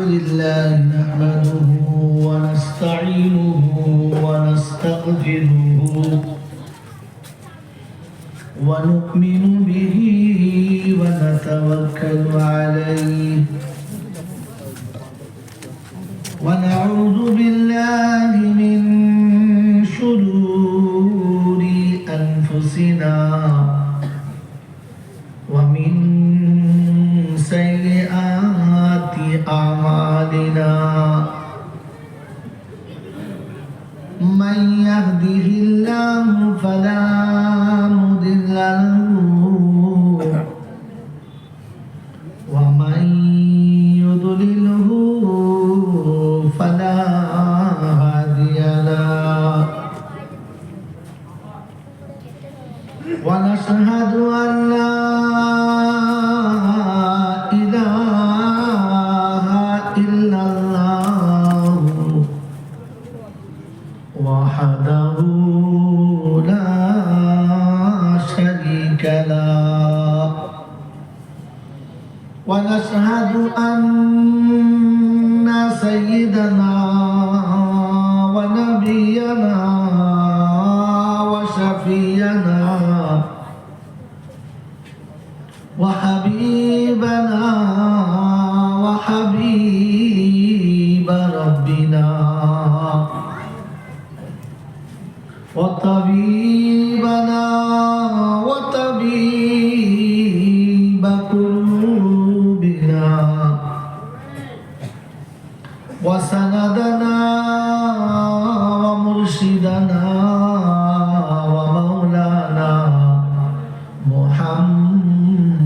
لله نحمده ونستعينه ونستغفره ونؤمن به ونتوكل عليه ونعوذ بالله من شرور أنفسنا ومن سيئات أعمالنا من يهده الله فلا مضل له ومن يضلله فلا هادي له ونشهد أن لا إله إلا الله وحده لا شريك له ونشهد أن سيدنا ونبينا وشفينا وحبيبنا وحبيب ربنا وطبيبنا وطبيب قلوبنا وسندنا ومرشدنا ومولانا محمدا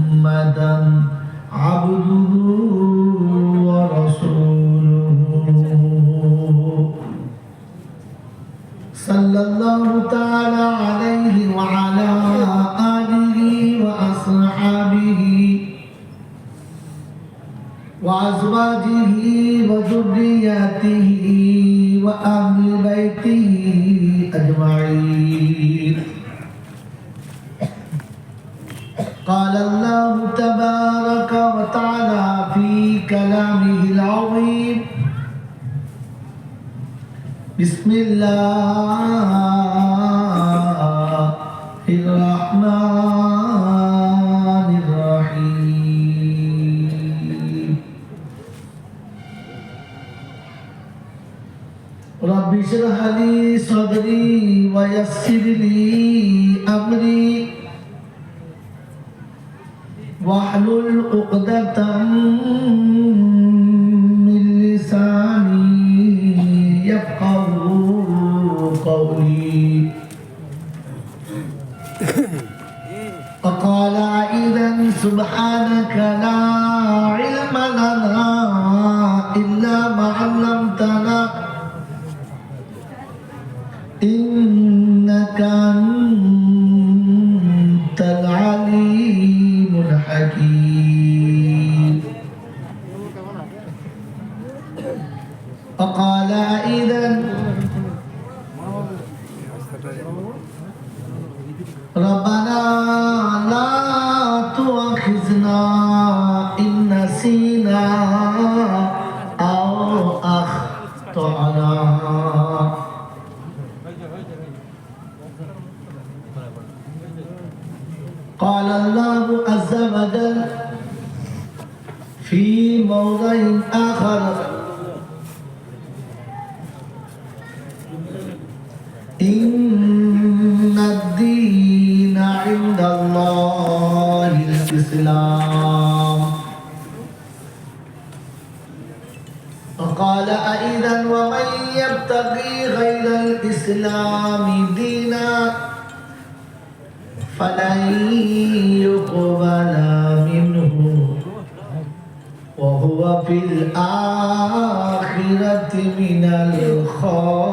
عبده ورسوله صلى الله تعالى عليه وعلى آله وأصحابه وأزواجه وذرياته وأهل بيته أجمعين. قال الله تبارك وتعالى في كلامه العظيم بسم الله الرحمن الرحيم. رب اشرح لي صدري ويسر لي أمري واحلل عقدة من لساني يفقهوا قولي. وقال أيضا سبحانك لا علم لنا إلا ما علمتنا إنك أنت العليم الحكيم. وقال أيضا ربنا لا تؤاخذنا إن نسينا أو أخطأنا. قال الله عز وجل في موضع آخر إن الدين عند الله الإسلام. وقال أيضا ومن يبتغي غير الإسلام دينا فلن يقبل منه وهو في الآخرة من الخاسرين.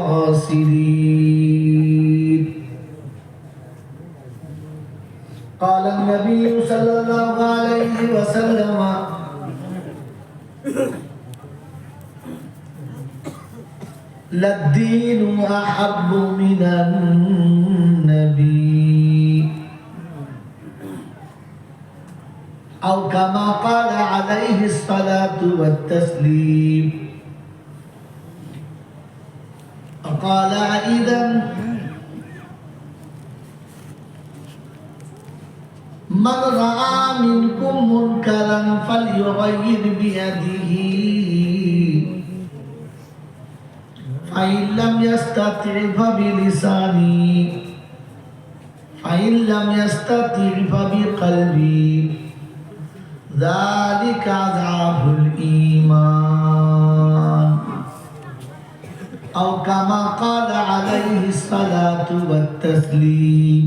قال النبي صلى الله عليه وسلم للدين أحب من النبي أو كما قال عليه الصلاة والتسليم قال إذا من رأى منكم منكرا فليغير بيده فإن لم يستطع فبلسانه فإن لم يستطع فبقلبه ذلك أضعف الإيمان أو كما قال عليه الصلاة والتسليم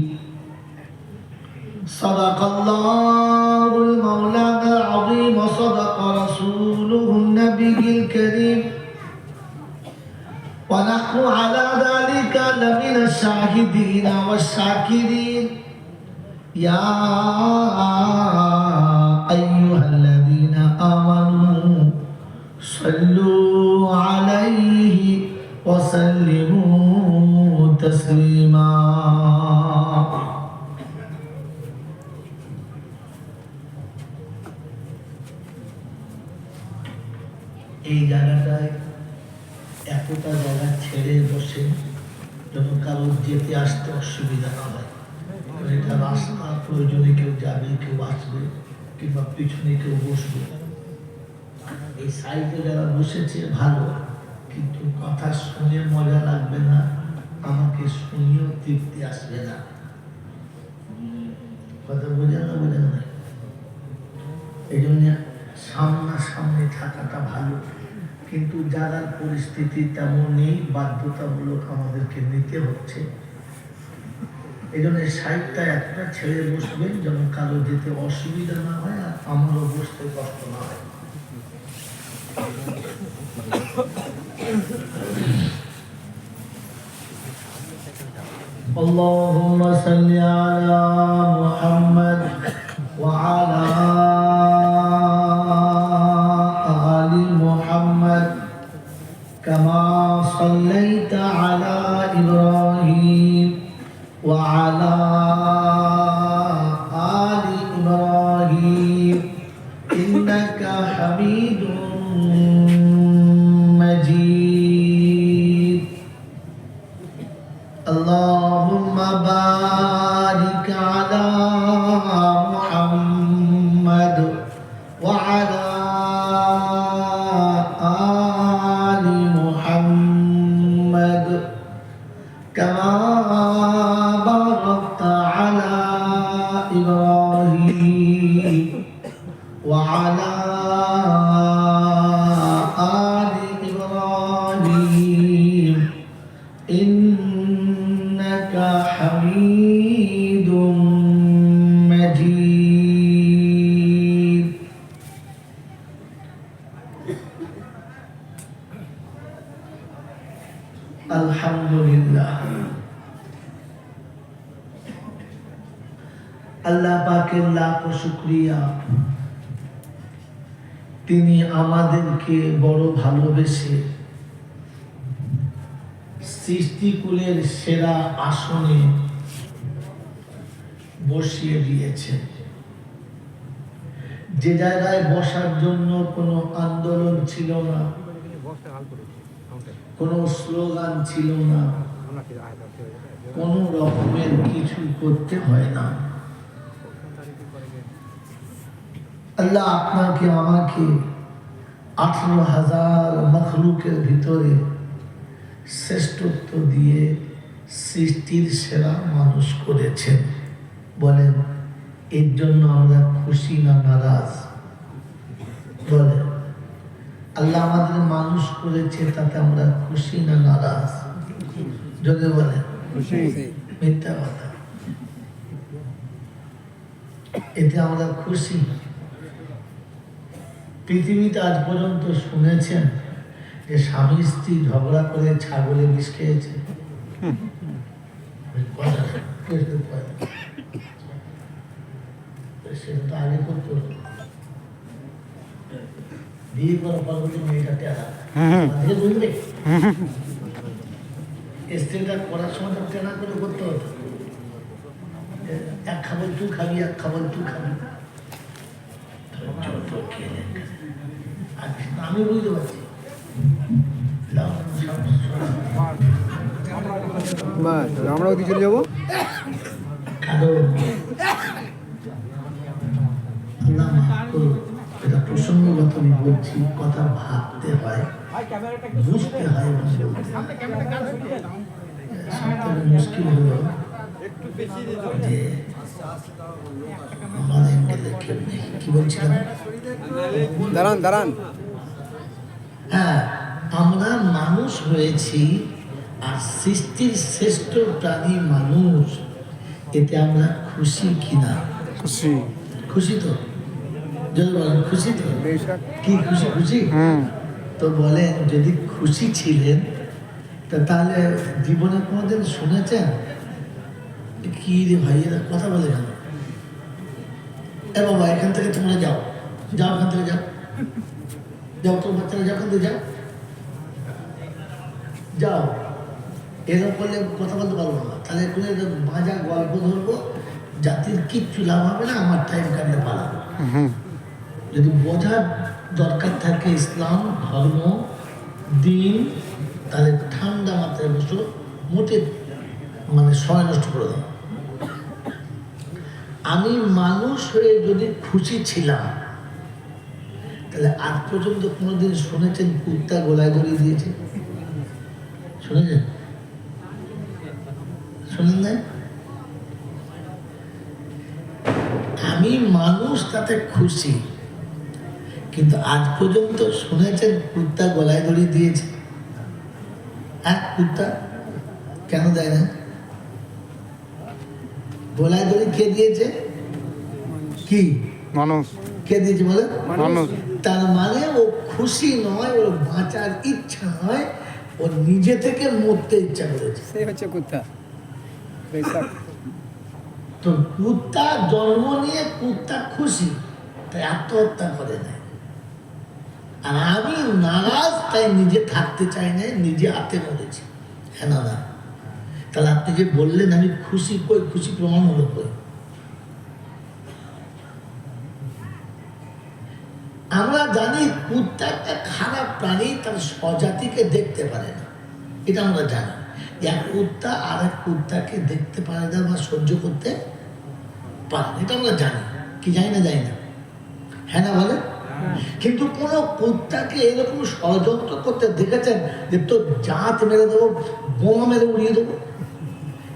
صدق الله المولانا العظيم وصدق رسوله النبي الكريم ونحن على ذلك لمن الشاهدين والشاكرين يا أيها الذين آمنوا صلوا عليه وسلموا تسليما এই জায়গাটায় এতটা জায়গা ছেড়ে বসে যেন কারো যেতে আসতে অসুবিধা না হয়। এটা রাস্তা, প্রয়োজনে কেউ যাবে, কেউ আসবে, কিংবা পিছনে কেউ বসবে। এই সাইডে যারা বসেছে ভালো, কিন্তু কথা শুনে মজা লাগবে না, আমাকে শুনিয়েও তৃপ্তি আসবে না। কথা বোঝেন না, বোঝেন না? এই জন্য সামনাসামনি থাকাটা ভালো, কিন্তু যারা পরিস্থিতি তেমন নেই, বাধ্যতামূলক আমাদেরকে নিতে হচ্ছে। এই জন্য সাইডটা একটা ছেড়ে বসবেন যেন কারো যেতে অসুবিধা না হয় আর আমারও বসতে কষ্ট না হয়। اللهم صل على محمد وعلى آل محمد كما صليت على إبراهيم وعلى آل إبراهيم إنك حميد مجيد اللهم بارك على محمد وعلى آل محمد كما باركت على إبراهيم وعلى آل إبراهيم إنك حميد مجيد الحمد لله আল্লাহ পাকের লাখ শুকরিয়া, তিনি আমাদেরকে বড় ভালোবেসে সৃষ্টিকুলের সেরা আসনে বসিয়ে দিয়েছেন। যে জায়গায় বসার জন্য কোনো আন্দোলন ছিল না, কোনো স্লোগান ছিল না, কোনো রকমের কিছু করতে হয় না। আল্লাহ আপনাকে আমাকে 18,000 মখলুকের ভিতরে শ্রেষ্ঠত্ব দিয়ে সৃষ্টির সেরা মানুষ করেছেন। বলেন, এর জন্য আমরা খুশি না নারাজ? বলেন, আল্লাহ আমাদের মানুষ করেছে, তাতে আমরা খুশি না নারাজ? যদি বলেন মিথ্যা কথা, এতে আমরা খুশি। পৃথিবীতে আজ পর্যন্ত শুনেছেন যে স্বামী স্ত্রী ঝগড়া করে ছাগলে বিষ খেয়েছে? সেটা তো আগে করতো। বিয়ে করার পর বলছে মেয়েটা টেরা, বুঝলে? স্ত্রীটা করার সময় তো টেনা করে করতে হতো। এক খাবার তুই খাবি, এক খাবার তুই খাবি। যত খেলেন আমি বুঝতে পারছি আমরা ওদিকে চলে যাবো। কারণ এটা প্রসঙ্গগত আমি বলছি, কথা ভাবতে হয়, বুঝতে হয় এবং মুশকিল হলো যে আমাদের কি বলছিলাম, দাঁড়ান। হ্যাঁ, আমরা মানুষ হয়েছি আর সৃষ্টির শ্রেষ্ঠ প্রাণী মানুষ, এতে আমরা খুশি কিনা? খুশি তো? যদি বলেন খুশি তো, কি খুশি? তো বলেন যদি খুশি ছিলেন তাহলে জীবনে কোনোদিন শুনেছেন কি রে ভাই এরা কথা বলে কেন? এ বাবা এখান থেকে তোমরা যাও এখান থেকে যাও তোর বাচ্চারা যাও, এখান থেকে যাও। এরকম করলে কথা বলতে পারবো না, তাহলে কোনো বাজা গল্প ধরবো, জাতির কিচ্ছু লাভ হবে না, আমার টাইম কাটলে পালাবো। যদি বোঝার দরকার থাকে ইসলাম ধর্ম দিন, তাহলে ঠান্ডা মাত্রায় বসো, মোটে সময় নষ্ট করে দাও। আমি মানুষ হয়ে যদি খুশি ছিলাম, তাহলে আজ পর্যন্ত কোনোদিন শুনেছেন কুত্তা গলায় দড়ি দিয়েছে? শুনেছেন? শুনেন না? আমি মানুষ তাতে খুশি, কিন্তু আজ পর্যন্ত শুনেছেন কুত্তা গলায় দড়ি দিয়েছে? কুত্তা কেন দেয় না? গলায় দড়ি কে দিয়েছে? কি মানুষ। কে দিয়েছে বলে? মানুষ। তার মানে ও খুশি নয়, ওর বাঁচার ইচ্ছা নয়, ও নিজে থেকে মরতে ইচ্ছা করেছে। সেই হচ্ছে কুত্তা। তো কুত্তা জন্ম নিয়ে কুত্তা খুশি, তাই আত্মহত্যা করে না। আর আমি নারাজ, তাই নিজে থাকতে চাই না, নিজে হাতে মরেছি। হ্যাঁ না? তাহলে আপনি যে বললেন আমি খুশি, কই খুশি প্রমাণ হলো কই? আমরা জানি কুত্তা একটা খারাপ প্রাণী, তার স্বজাতিকে দেখতে পারে না, এটা আমরা জানি। এক কুত্তা আর এক কুত্তাকে দেখতে পারে না বা সহ্য করতে পারে না, এটা আমরা জানি। কি জানি না? হ্যাঁ না বলে? কিন্তু কোন কুত্তাকে এরকম ষড়যন্ত্র করতে দেখেছেন যে তোর জাত মেরে দেবো, বোমা মেরে উড়িয়ে দেবো?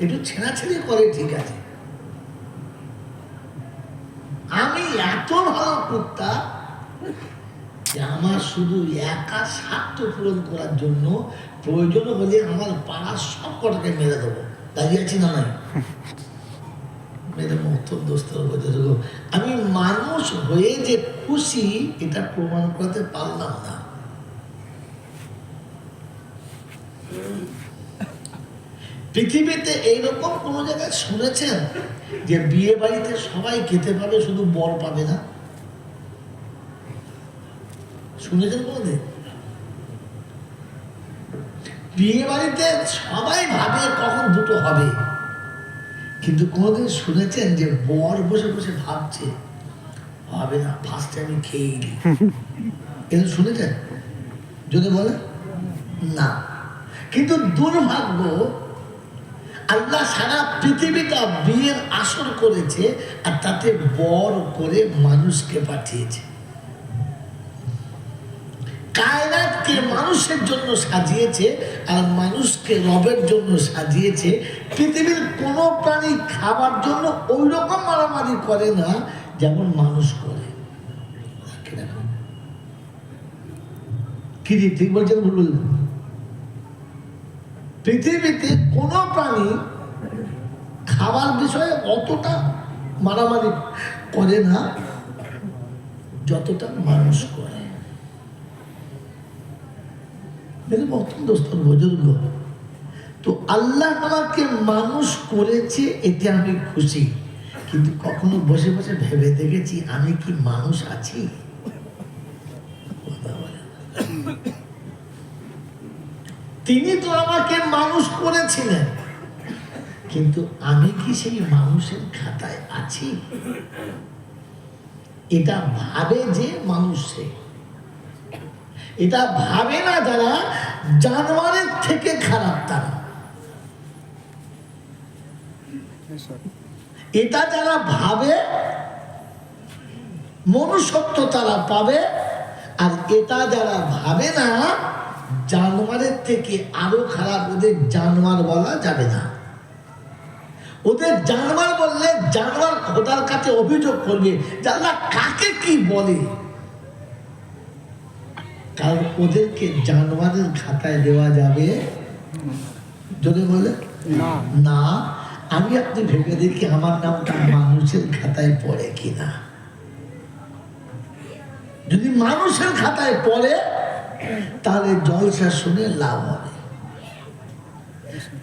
একটু ছেঁড়াছেড়ি করে ঠিক আছে। আমি এত ভালো কুত্তা যে আমার শুধু একা স্বার্থ পূরণ করার জন্য প্রয়োজন হলে আমার পাড়ার সব কটাকে মেরে দেবো, দাঁড়িয়ে আছি না নাই? মেরে মতো দোস্ত, আমি মানুষ হয়ে যে খুশি এটা প্রমাণ করতে পারলাম না। পৃথিবীতে এইরকম কোন জায়গায় শুনেছেন যে বিয়ে বাড়িতে সবাই খেতে পাবে, শুধু বর পাবে না? শুনেছেন কোনদিন? বিয়ে বাড়িতে সবাই ভাবে কখন দুটো হবে, কিন্তু কোনোদিন শুনেছেন যে বর বসে বসে ভাবছে হবে না, ফার্স্টে আমি খেয়েই দিই? এটা শুনেছেন? যদি বলে না। কিন্তু দুর্ভাগ্য, আল্লাহ সারা পৃথিবীটা বিয়ের আসর করেছে, আর তাতে বর করে মানুষকে পাঠিয়েছে। কায়নাতকে মানুষের জন্য সাজিয়েছে, আর মানুষকে রবের জন্য সাজিয়েছে। পৃথিবীর কোন প্রাণী খাবার জন্য ওই রকম মারামারি করে না যেমন মানুষ করে। কি ঠিক বলছেন ভুল বললেন? পৃথিবীতে কোন প্রাণী খাবার বিষয়ে অতটা মারামারি করে না যতটা মানুষ করে। অত্যন্ত বুজুর্গ। তো আল্লাহ আমাকে মানুষ করেছে, এতে আমি খুশি, কিন্তু কখনো বসে বসে ভেবে দেখেছি আমি কি মানুষ আছি? তিনি তো আমাকে মানুষ করেছিলেন, কিন্তু আমি কি সেই মানুষের খাতায় আছি? এটা ভাবে যে মানুষ সে, এটা ভাবে না যারা জানোয়ারের থেকে খারাপ তারা। এটা যারা ভাবে মনুষ্যত্ব তারা পাবে, আর এটা যারা ভাবে না জানোয়ারের থেকে আরো খারাপ, ওদের জানোয়ার বলা যাবে না। ওদের জানোয়ার বললে জানোয়ার খোদার কাছে অভিযোগ করবে যে আল্লাহ কাকে কি বলে, কারণ ওদেরকে জানোয়ারের খাতায় দেওয়া যাবে যদি বলে না। আমি আপনি ভেবে দেখি আমার নামটা মানুষের খাতায় পড়ে কিনা। যদি মানুষের খাতায় পড়ে তাহলে জলসা শুনে লাভ হবে,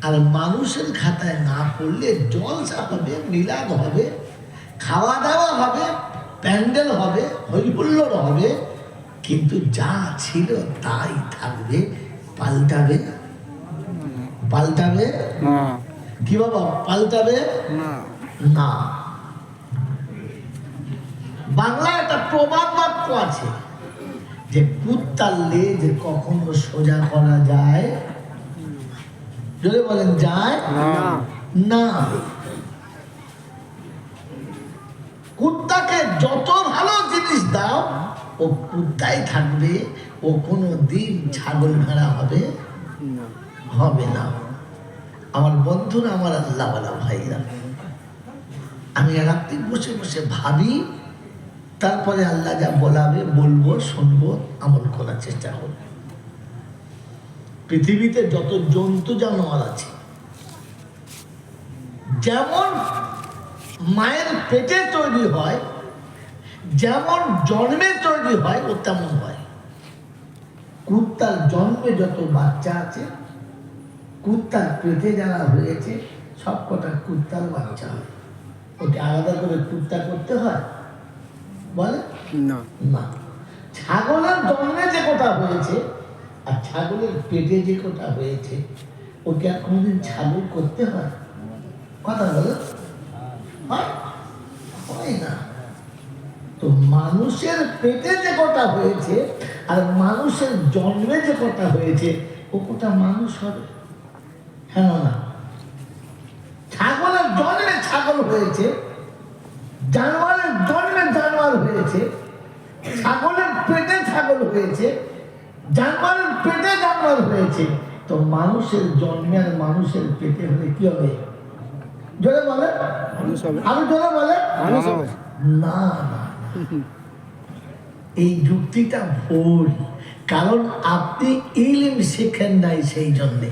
আর মানুষের খাতায় না পড়লে জলসা হবে, মিলাদ হবে, খাওয়া দাওয়া হবে, প্যান্ডেল হবে, হইহুল্লোড় হবে, কিন্তু যা ছিল তাই থাকবে। পাল্টাবে পাল্টাবে কি বাবা? পাল্টাবে না। বাংলায় একটা প্রবাদ বাক্য আছে যে কুত্তার লেজ কখনো সোজা করা যায়, যদি বলেন যায় না। কুত্তাকে যত ভালো জিনিস দাও ও কুত্তাই থাকবে, ও কোনো দিন ছাগল ভেড়া হবে হবে না। আমার বন্ধুরা, আমার আল্লাহওয়ালা ভাইরা, আমি রাত্রি বসে বসে ভাবি, তারপরে আল্লাহ যা বলাবে বলবো, শুনবো, আমল করার চেষ্টা করব। পৃথিবীতে যত জন্তু জানোয়ার আছে, যেমন মায়ের পেটে তৈরি হয়, যেমন জন্মে তৈরি হয়, ও তেমন হয়। কুত্তার জন্মে যত বাচ্চা আছে, কুত্তার পেটে যারা হয়েছে সব কটা কুত্তার বাচ্চা হয়। ওকে আলাদা করে কুত্তা করতে হয় বলে না। ছাগলের জন্মে যে কোটা হয়েছে আর ছাগলের পেটে যে কোটা হয়েছে, ওকে আর কোনদিন ছাগল করতে হয়? কথা বলো, হয় না। তো মানুষের পেটে যে কোটা হয়েছে আর মানুষের জন্মে যে কোটা হয়েছে, ও কোটা মানুষ হবে? হ্যাঁ না? ছাগলের জন্মে ছাগল হয়েছে, জানোয়ারের জন্মে জানোয়ার হয়েছে, ছাগলের পেটে ছাগল হয়েছে, জানোয়ারের পেটে জানোয়ার হয়েছে। তো মানুষের জন্মে আর মানুষের পেটে হলে কি হবে? জোরে বলে, আমি জোরে বলে না না। এই যুক্তিটা ভুল, কারণ আপনি ইলম শিখেন নাই, সেই জন্যে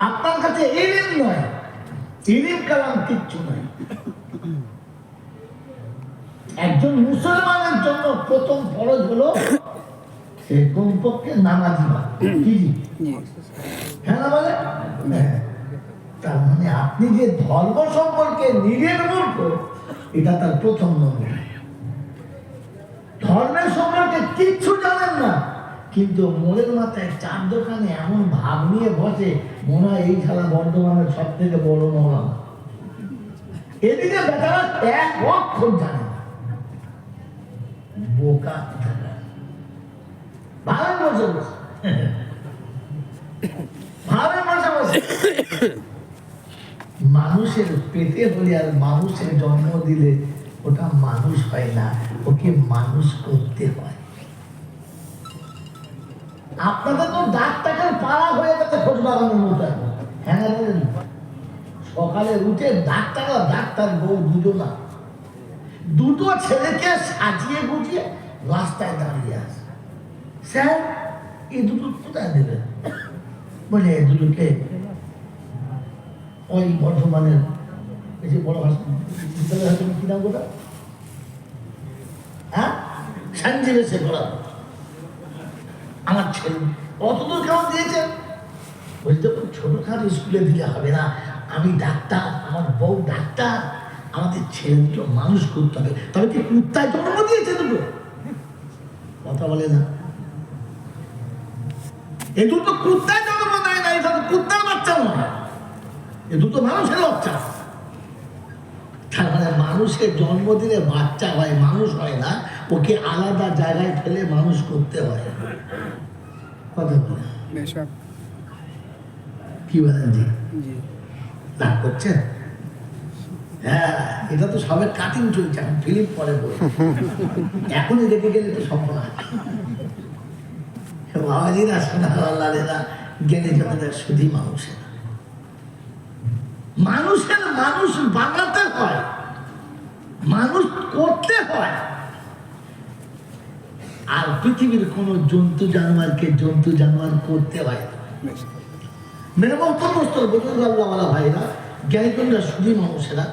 আপনার কাছে ইলম নয়, ইলম কালাম কিচ্ছু নয়। একজন মুসলমানের জন্য প্রথম ফরজ হলো সে কমপক্ষে নামাজি হয়। হ্যাঁ না বলে? তার মানে আপনি যে ধর্ম সম্পর্কে নিজের মূর্খ, এটা তার প্রথম নম্বর। ধর্মের সম্পর্কে কিচ্ছু জানেন না, কিন্তু মনের মাথায় চার দোকানে এমন ভাব নিয়ে বসে, মনে হয় এই খেলা বর্ধমানের সব থেকে বড় মহলাম। এদিকে বেচারা এক অক্ষর জানে না, বোকা ভাবে বসে বসে ভাবে বসে বসে। মানুষের পেটে হলে আর মানুষের জন্ম দিলে ওটা মানুষ হয় না, ওকে মানুষ করতে হয়। আপনাদের তো ডাক্তারের পাড়া হয়ে গেছে খোঁজ লাগানোর মতো। হ্যাঁ বলেন, সকালে উঠে ডাক্তার বউ দুটো না, দুটো ছেলেকে সাজিয়ে গুজিয়ে রাস্তায় দাঁড়িয়ে আছে। স্যার, এই দুটো কোথায় দেবেন? বলে এই দুটোকে ওই বর্ধমানের এই যে বড় বিদ্যালয় হয়তো কি নাম গোটা, হ্যাঁ, সঞ্জীবে সে করা। আমার ছেলে অতদূর কেমন দিয়েছে? বলতে ছোটখাটো স্কুলে দিলে হবে না, আমি ডাক্তার, আমার বউ ডাক্তার, আমাদের ছেলে দুটো মানুষ করতে হবে। তবে কি কুত্তায় জন্ম দিয়েছে দুটো? কথা বলে না। এ দুটো কুত্তায় জন্ম দেয় না, এটা তো কুত্তার বাচ্চা নয়, এ দুটো মানুষের বাচ্চা। তার মানে মানুষের জন্ম দিলে বাচ্চা হয়, মানুষ হয় না, ওকে আলাদা জায়গায় ফেলে মানুষ করতে হয়। কথা বলে বেশক কি বলেন জি? জি রাগ করছেন? হ্যাঁ, এটা তো সবে কাটিং চলছে, এখন ফিল্ম পরে বলবো। এখনই দেখে গেলে তো সফল হয়। বাবাজিরা সোনাওয়ালারা গেলে যতটা শুধু মানুষের মানুষের মানুষ বানাতে হয়, মানুষ করতে হয়। আর পৃথিবীর কোন জন্তু জানোয়ারকে জন্তু জানোয়ার করতে হয় না। বেশক মেরে বক্তব্য বুজুর্গ আল্লাহওয়ালা ভাইরা, জ্ঞানীগণরা শুধু মানুষেরা,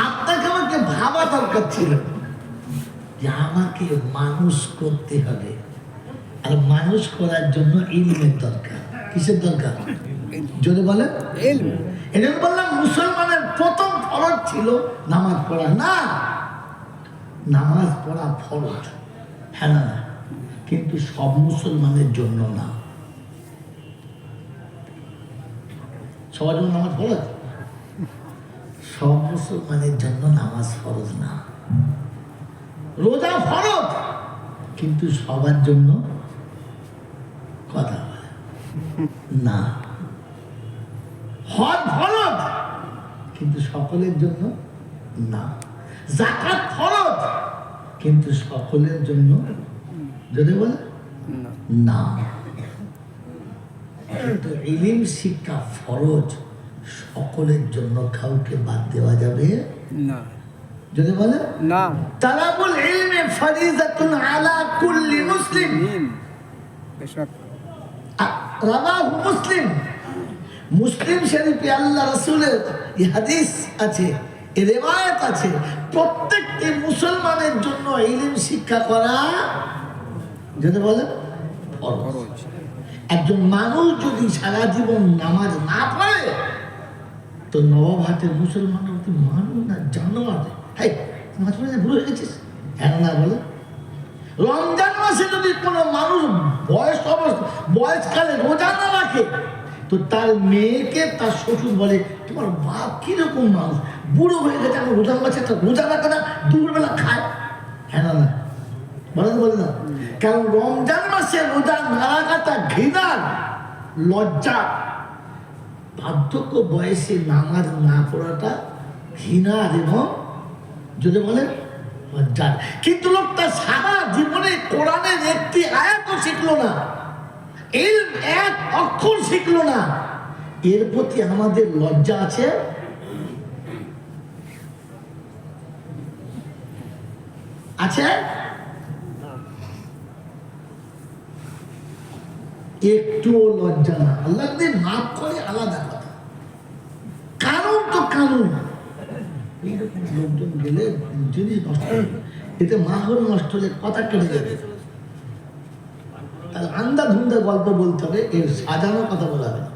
আপনাকে আমাকে ভাবা দরকার ছিল যে আমাকে মানুষ করতে হবে, আর মানুষ করার জন্য ইলমের দরকার। কিসের দরকার? যদি বলেন ইলম। এটা বললাম মুসলমানের প্রথম ফরজ ছিল নামাজ পড়া। না, নামাজ পড়া ফরজ, হ্যাঁ না, কিন্তু সব মুসলমানের জন্য না। সবার জন্য নামাজ ফরজ? সব মুসলমানের জন্য নামাজ ফরজ না। রোজা ফরজ, কিন্তু সবার জন্য কথা বলে না। হজ ফরজ, কিন্তু সকলের জন্য না। যাকাত ফরজ, কিন্তু সকলের জন্য যদি বলে না না। কিন্তু ইলম শিক্ষা ফরজ, সকলের জন্য কাউকে বাদ দেওয়া যাবে না যদি বলে না তালাবুল ইলমি ফরিজাতুন আলা কুল্লি মুসলিম। বেশক রাবাহু মুসলিম। মুসলিম শরীফে আল্লাহ রাসূলের এই হাদিস আছে, এই রিওয়ায়াত আছে, প্রত্যেকটি মুসলমানের জন্য ইলম শিক্ষা করা যদি বলে ফরজ। খরচ একজন মানুষ যদি সারা জীবন নামাজ না পড়ে, তো নবাব হাটের মুসলমান মানুষ না জানোয়ার। হাই, নামাজ পড়ে ভুল হয়ে গেছিস, হ্যাঁ না বলে। রমজান মাসে যদি কোনো মানুষ বয়সকালে রোজা না রাখে, তো তার মেয়েকে তার শ্বশুর বলে, তোমার বাপ কিরকম মানুষ, বুড়ো হয়ে গেছে, এখন রোজার মাসে একটা রোজা রাখে না, দুপুরবেলা খায়, হ্যাঁ না বলে না। কারণ রমজান মাসে রোজা না রাখাটা ঘৃণার, লজ্জা। বার্ধক্য বয়সে নামাজ না পড়াটা ঘৃণার এবং যদি বলে লজ্জার। কিন্তু লোকটা সারা জীবনে কোরআনের একটি আয়াতও শিখলো না, ইলম এক অক্ষর শিখলো না, এর প্রতি আমাদের লজ্জা আছে? আছে? একটুও লজ্জা না। আল্লাহ যদি মাফ করে আলাদা কথা, কারণ তো কানুন। এইরকম লোকজন গেলে জিনিস নষ্ট হবে, এতে মাহল নষ্ট হলে কথা কেটে যাবে। তাহলে আন্দা ধুন্দা গল্প বলতে হবে, এর সাজানো কথা বলা হবে না।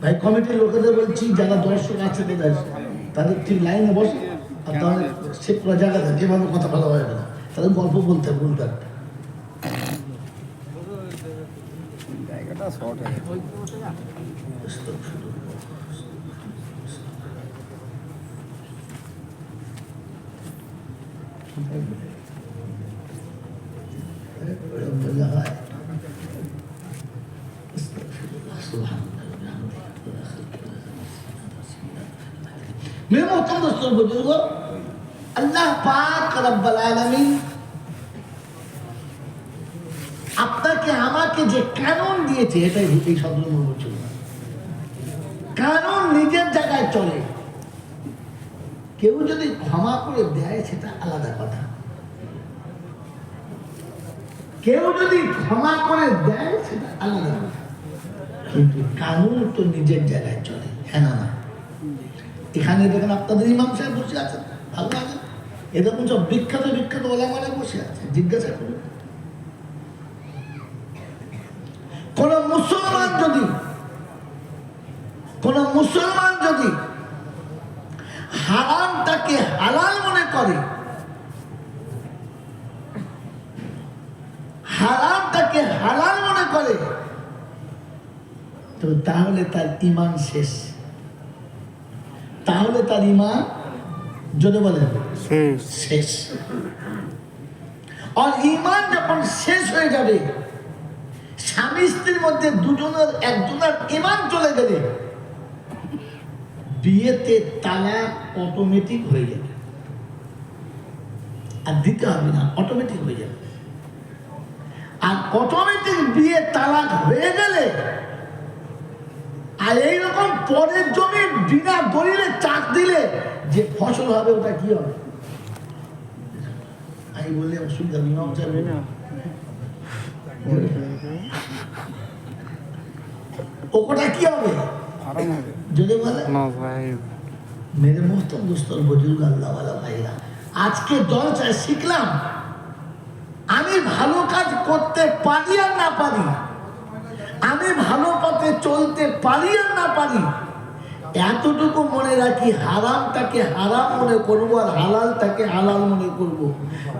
ভাই কমিটির লোকেদের বলছি, যারা দর্শক আছে তাদের ঠিক লাইনে বসে, আর তাহলে সে পুরো জায়গাতে যেভাবে কথা বলা হবে না, তাদের গল্প বলতে হবে উল্টো একটা। জায়গাটা শর্ট হয়ে গেছে मेरे मोहतरम दोस्तों बुजुर्गों, अल्लाह पाक रब्बुल आलमीन আপনাকে আমাকে যে কানুন দিয়েছে, এটাই এই শব্দ মনে ছিল না। কানুন নিজের জায়গায় চলে, কেউ যদি ক্ষমা করে দেয় সেটা আলাদা কথা। কেউ যদি ক্ষমা করে দেয় সেটা আলাদা কথা, কিন্তু কানুন তো নিজের জায়গায় চলে, হ্যাঁ না? এখানে দেখেন আপনাদের ইমাম সাহেব বসে আছেন, ভালো আছেন, এরকম সব বিখ্যাত বিখ্যাত ওলামারা বসে আছে, জিজ্ঞাসা করুন। কোন মুসলমান যদি হারামটাকে হালাল মনে করে, হারামটাকে হালাল মনে করে, তো তাহলে তার ঈমান শেষ। তাহলে তার ঈমান যদি বলেন শেষ। আর ঈমান যখন শেষ হয়ে যাবে, স্বামী স্ত্রীর মধ্যে দুজনের একজনের ঈমান চলে গেলে বিয়েতে তালাক অটোমেটিক হয়ে যাবে, আর দিতে হবে না, অটোমেটিক হয়ে যাবে। আর অটোমেটিক বিয়ে তালাক হয়ে গেলে আর এইরকম পরের জমি বিনা দলিলে চাক দিলে যে ফসল হবে ওটা কি হবে? আমি বললে অসুবিধা নেই না, ওটা কি হবে? যদি বলে মেরে মোহতম দুস্তর বুজুর্গ আল্লাহওয়ালা ভাইরা, আজকে জলসায় শিখলাম আমি ভালো কাজ করতে পারি আর না পারি, আমি ভালো পথে চলতে পারি আর না পারি, এতটুকু মনে রাখি হারামটাকে হারাম মনে করবো আর হালালটাকে হালাল মনে করব।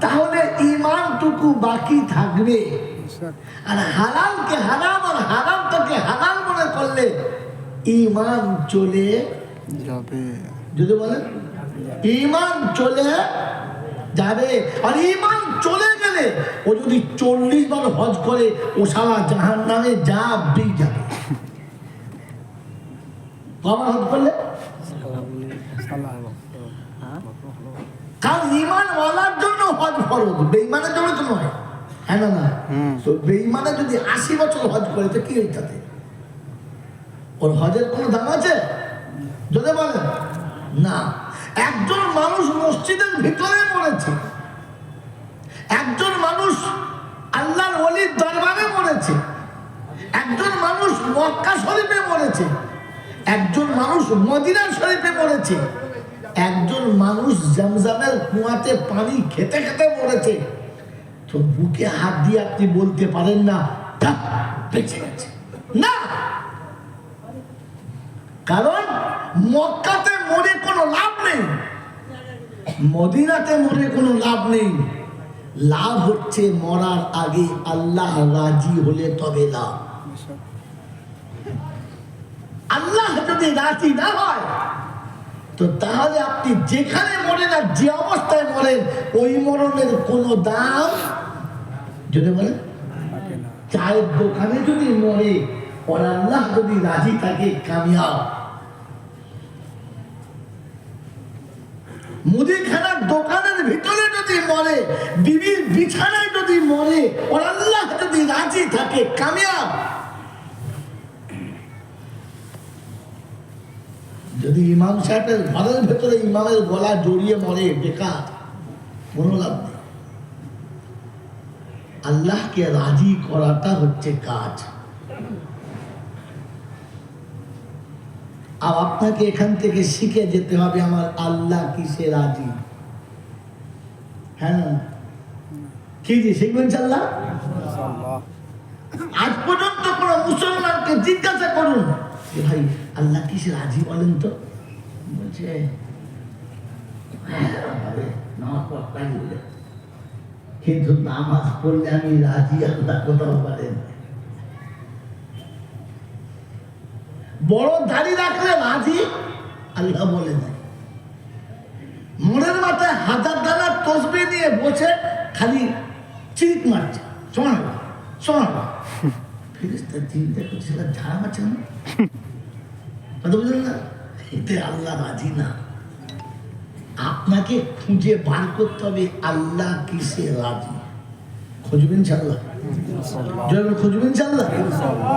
তাহলে ঈমানটুকু বাকি থাকবে। আর হালালকে হারাম আর হারামটাকে হালাল মনে করলে ঈমান চলে যাবে। যদি বলেন ঈমান চলে যাবে। আর ঈমান চলে গেলে ও যদি 40 বার হজ করে ও সারা জাহান্নামে যাবেই যাবে। কবার হজ করলে? কারণ ঈমান ওয়ালার জন্য হজ ফরজ, বেঈমানের জন্য তো নয়। হ্যাঁ না না, তো বেঈমানে যদি 80 বছর হজ করে তো কি হইতাতে? ওর হজের কোনো দাম আছে? যদি বলেন না। একজন মানুষ মসজিদের ভিতরে মরেছে, একজন মানুষ আল্লাহর ওলির দরবারে মরেছে, একজন মানুষ মক্কা শরীফে মরেছে, একজন মানুষ মদিনা শরীফে মরেছে, একজন মানুষ জমজমের কুয়াতে পানি খেতে খেতে মরেছে, তো বুকে হাত দিয়ে আপনি বলতে পারেন না বেঁচে গেছে না। কারণ মক্কাতে মরে কোনো লাভ নেই, মদিনাতে মরে কোনো লাভ নেই। লাভ হচ্ছে মরার আগে আল্লাহ রাজি হলে তবে লাভ। আল্লাহ যদি রাজি না হয় তো তাহলে আপনি যেখানে মরেন আর যে অবস্থায় মরেন ওই মরণের কোনো দাম যদি বলেন। চায়ের দোকানে যদি মরে আর আল্লাহ যদি রাজি থাকে কামিয়াব। মুদিখানার দোকানের ভিতরে যদি মরে, বিবির বিছানায় যদি মরে আর আল্লাহ যদি রাজি থাকে কামিয়াব। যদি ইমাম সাহেবের ঘরের ভেতরে ইমামের গলা জড়িয়ে মরে বেকার, কোনো লাভ নেই। আল্লাহকে রাজি করাটা হচ্ছে কাজ। আর আপনাকে এখান থেকে শিখে যেতে হবে আমার আল্লাহ কিসে রাজি। হ্যাঁ কি যে শিখবেন আল্লাহ। আজ পর্যন্ত কোন মুসলমানকে জিজ্ঞাসা করুন যে ভাই আল্লাহ কিসে রাজি বলেন তো, বলছে নামাজ পড়তাই বলে, কিন্তু নামাজ পড়লে আমি রাজি আল্লাহ কোথাও পারেন। বড় দাড়ি রাখলে রাজি আল্লাহ বলে না। মনের মাথায় 1000 ডালার তসবিহ নিয়ে বসে খালি চিৎ মারছে শোনা শোনা, ফেরেশতা চিন্তা করছে ঝাড়া মারছে না, কথা বুঝলেন না? এতে আল্লাহ রাজি না। আপনাকে খুঁজে বার করতে হবে আল্লাহ কিসে রাজি। খুঁজবেন ইনশাআল্লাহ, খুঁজবেন ইনশাআল্লাহ।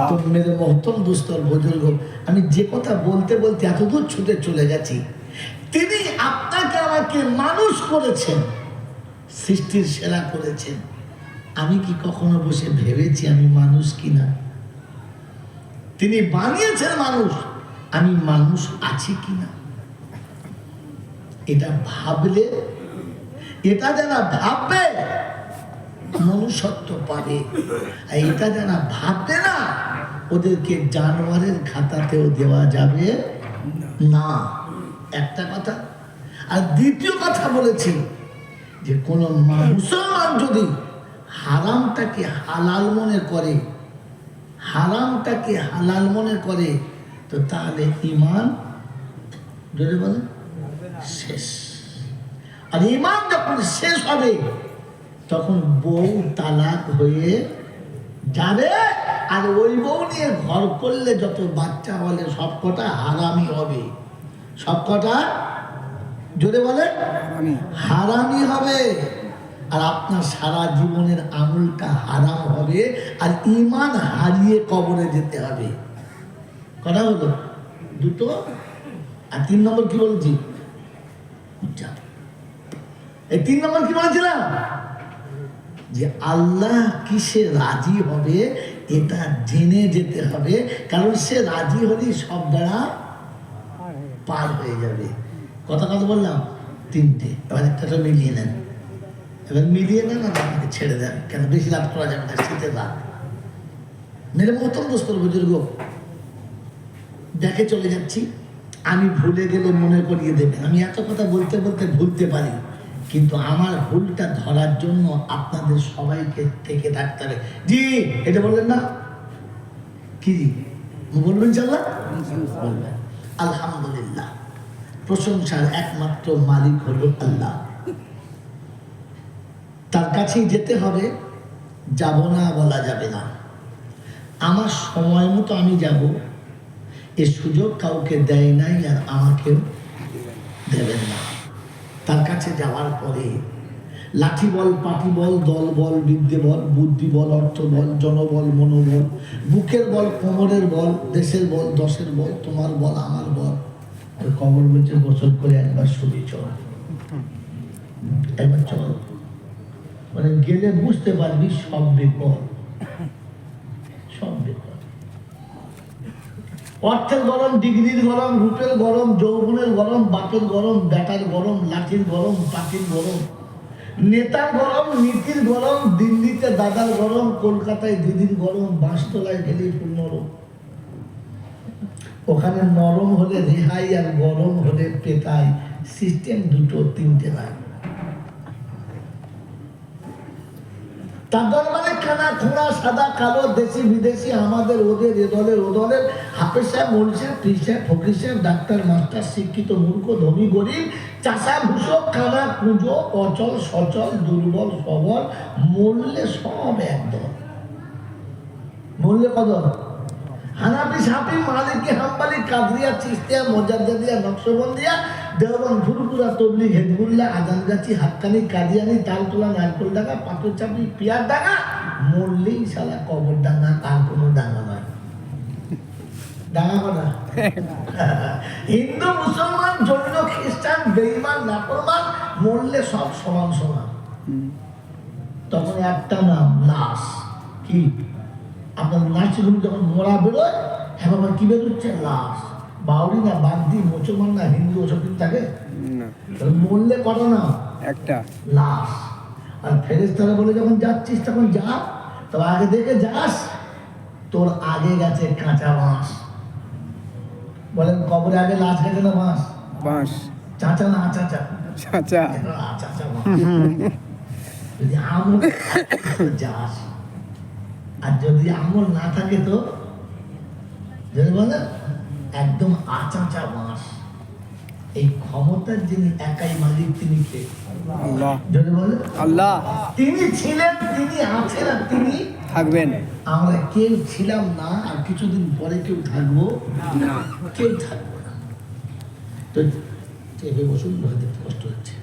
তো মেরে মহতম দুস্তর বুজুর্গ, আমি যে কথা বলতে বলতে এতদূর ছুটে চলে গেছি। তিনি আপনাকে আমাকে মানুষ করেছেন, সৃষ্টির সেরা করেছেন। আমি কি কখনো বসে ভেবেছি আমি মানুষ কিনা? তিনি বানিয়েছেন মানুষ, আমি মানুষ আছি কিনা? এটা ভাবলে, এটা যারা ভাববে মনুষ্যত্ব পাবে, আর এটা যারা ভাববে না ওদেরকে জানোয়ারের খাতাতেও দেওয়া যাবে না। একটা কথা। আর দ্বিতীয় কথা বলেছি যে কোন মুসলমান যদি হারামটাকে হালাল মনে করে, হারামটাকে হালাল মনে করে, তো তাহলে ঈমান যদি বলেন শেষ। আর ইমান যখন শেষ হবে তখন বউ তালাক হয়ে যাবে, আর ওই বউ নিয়ে ঘর করলে যত বাচ্চা বলে সব কটা হারামি হবে, সব কটা যদি বলেন আমি হারামি হবে। আর আপনার সারা জীবনের আমলটা হারাম হবে, আর ইমান হারিয়ে কবরে যেতে হবে। কথা হলো দুটো। আর 3 নম্বর কি বলছি? যা। এই 3 নম্বর কি বলেছিলাম? যে আল্লাহ কিসে রাজি হবে এটা জেনে যেতে হবে, কারণ সে রাজি হলেই সব দ্বারা পার হয়ে যাবে। কথা বললাম 3টে, এবার একটা মিলিয়ে নেন। এবার মিলিয়ে নেন আর আপনাকে ছেড়ে দেন, কেন বেশি রাত করা যাবে না, শীতের রাত। মেরে মতন দোষ করবো বুজুর্গ, দেখে চলে যাচ্ছি, আমি ভুলে গেলে মনে করিয়ে দেবে। আমি এত কথা বলতে বলতে ভুলতে পারি, কিন্তু আমার ভুলটা ধরার জন্য আপনাদের সবাইকে থেকে থাকতে হবে। জি এটা বললেন না কি জি বলবেন? চাল্লা বলবেন আলহামদুলিল্লাহ। প্রশংসার একমাত্র মালিক হল আল্লাহ, তার কাছেই যেতে হবে। যাব না বলা যাবে না। আমার সময় মতো আমি যাব, এ সুযোগ কাউকে দেয় নাই, আর আমাকেও দেবেন না। তার কাছে যাওয়ার পরে লাঠি বল, পাটি বল, দল বল, বিদ্যে বল, বুদ্ধি বল, অর্থ বল, জনবল, মনোবল, বুকের বল, কোমরের বল, দেশের বল, দশের বল, তোমার বল, আমার বল। ওই কবর বলছে গোসল করে একবার শুধু চল, একবার চল। মানে গেলে বুঝতে পারবি সব বেকল, সব বেকল। অর্থের গরম, ডিগ্রির গরম, রূপের গরম, যৌবনের গরম, বাপের গরম, বেটার গরম, লাঠির গরম, পাখির গরম, নেতার গরম, নীতির গরম, দিল্লিতে দাদার গরম, কলকাতায় দিদির গরম, বাঁশতলায় গেলে ফুল নরম। ওখানে নরম হলে রেহাই, আর গরম হলে পেটাই। সিস্টেম দুটো, 3টে নাই। তার দরবারে কানা খোঁড়া, সাদা কালো, দেশি বিদেশি, আমাদের ওদের, এ দলের ও দলের, হাফেজ সাহেব, মৌলভী সাহেব, পীর সাহেব, ফকির সাহেব, ডাক্তার, মাস্টার, শিক্ষিত, মূর্খ, ধনী, গরিব, চাষা, ভূষক, কানা, কুঁজো, অচল, সচল, দুর্বল, সবল, মূল্যে সব একদম। মূল্যে কত? হানাফি, সাফি, মালিকি, হাম্বলি, কাদরিয়া, চিশতিয়া, মোজাদ্দেদিয়া, নকশবন্দিয়া, দেওবন্দ, ফুরফুরা, তবলিগ, হেজবুল্লাহ, আজানগাছি, হাক্কানি, কাদিয়ানি, তালতোলা, নারকোল ডাঙ্গা, পাথর চাপড়ি, পিয়ার ডাঙ্গা, মরলেই শালা কবর ডাঙ্গা, তার কোনো ডাঙ্গা নয়। ডাঙ্গা কটা? হিন্দু, মুসলমান, জৈন, খ্রিস্টান, বেঈমান, নাফরমান, মরলে সব সমান সমান। তখন একটা নাম লাশ। কি আপনার নার্সিংহোম যখন মরা বেরোয়, হ্যাঁ বাবা কি বেরোচ্ছে? লাশ। বাউরি না, বাগদি, মুসলমান না, হিন্দু, ওসব কিছু থাকে? মরলে কত না? একটা লাশ। আর ফেরেশতারা বলে যখন যাচ্ছিস তখন যা, তবে আগে দেখে যাস তোর আগে গেছে কাঁচা বাঁশ। বলেন কবরে আগে লাশ গেছে না বাঁশ? বাঁশ। চাচা না চাচা? চাচা। চাচা বাঁশ। যদি আমল যাস, আর যদি আমল না থাকে তো যদি বলে একদম আচাচা বাঁশ। এই ক্ষমতার যিনি একাই মালিক তিনি কে? আল্লাহ। যদি বলে আল্লাহ। তিনি ছিলেন, তিনি আছেন, আর তিনি থাকবেন। আমরা কেউ ছিলাম না, আর কিছুদিন পরে কেউ থাকবো না, কেউ থাকবো না। তো চেপে বসুন, দেখতে কষ্ট হচ্ছে।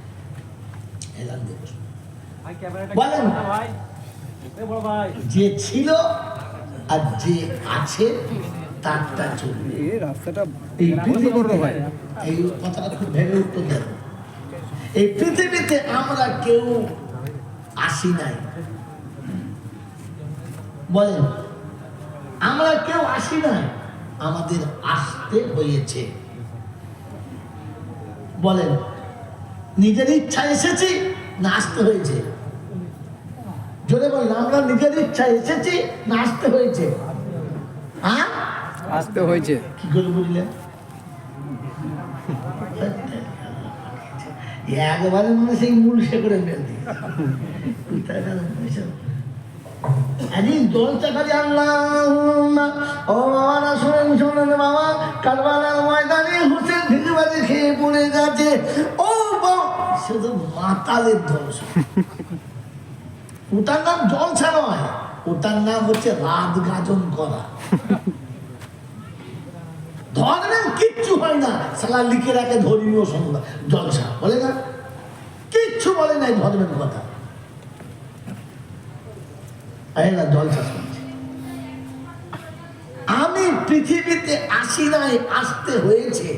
এলান দিয়ে বসুন। বলেন যে ছিল আর যে আছে তারটা চলবে। এই রাস্তাটা এই কথাটা খুব ভেবে উত্তর দেন। এই পৃথিবীতে আমরা কেউ আসি নাই। বলেন আমরা কেউ আসি নাই, আমাদের আসতে হয়েছে। বলেন নিজের ইচ্ছা এসেছি না আসতে হয়েছে? যদি বলেন আমরা নিজের ইচ্ছা এসেছি না আসতে হয়েছে? হ্যাঁ আসতে হয়েছে। কি করে বুঝলেন? একবারে মনে সেই মূল সে করে ফেল দিয়ে একদিন জলসা খালি আল্লাহুম্মা, ও বাবারা শোনেন শোনেন বাবা, কারবালার ময়দানে হোসেন ফিরিবাজি খেয়ে পড়ে গেছে। ও বাবা, সে তো মাতালের জলসা। ওটার নাম জলসা নয়, ওটার নাম হচ্ছে রাত গাজন করা। ধর্মের কিচ্ছু হয় না, সালা লিখে রাখে ধর্মীয় সংবাদ জলসা বলে না, কিচ্ছু বলে নাই ধর্মের কথা। না জলসা শুনছে। আমি পৃথিবীতে আসি নাই, আসতে হয়েছে